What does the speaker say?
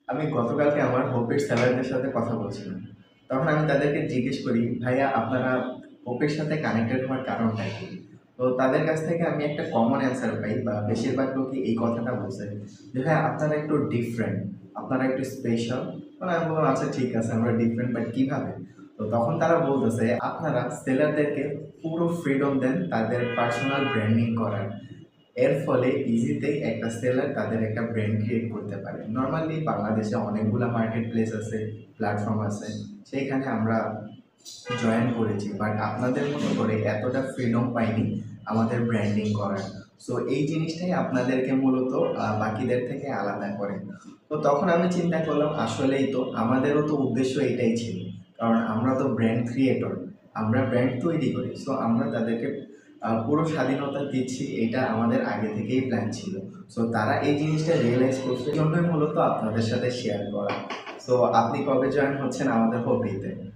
আমি গতকালকে আমার হোপের সেলারদের সাথে কথা বলছিলাম। তখন আমি তাদেরকে জিজ্ঞেস করি, "ভাইয়া আপনারা হোপের সাথে কানেক্টেড হওয়ার কারণটা কি?" তো তাদের কাছ থেকে আমি একটা কমন অ্যান্সার পাই বা বেশিরভাগ লোকই এই কথাটা বলছে যে, "ভাইয়া আপনারা একটু ডিফারেন্ট, আপনারা একটু স্পেশাল।" মানে আমি বললাম, "আচ্ছা ঠিক আছে আমরা ডিফারেন্ট বাট কিভাবে?" তো তখন তারা বলতেছে, "আপনারা সেলারদেরকে পুরো ফ্রিডম দেন তাদের পার্সোনাল ব্র্যান্ডিং করার। এর ফলে ইজিতেই একটা সেলার তাদের একটা ব্র্যান্ড ক্রিয়েট করতে পারে। নরমালি বাংলাদেশে অনেকগুলা মার্কেট প্লেস আছে, প্ল্যাটফর্ম আছে। সেইখানে আমরা জয়েন করেছি। বাট আপনাদের মতো করে এতটা ফ্রিডম পাইনি আমাদের ব্র্যান্ডিং করার। সো এই জিনিসটাই আপনাদেরকে মূলত বাকিদের থেকে আলাদা করে। তো তখন আমি চিন্তা করলাম আসলেই তো আমাদেরও তো উদ্দেশ্য এটাই ছিল। কারণ আমরা তো ব্র্যান্ড ক্রিয়েটর। আমরা ব্র্যান্ড তৈরি করি। সো আমরা তাদেরকে পুরো স্বাধীনতা দিচ্ছি এটা আমাদের আগে থেকেই প্ল্যান ছিল। সো তারা এই জিনিসটা রিয়েলাইজ করছে, এই জন্যই মূলত আপনাদের সাথে শেয়ার করা। সো আপনি কবে জয়েন হচ্ছেন আমাদের হবিতে?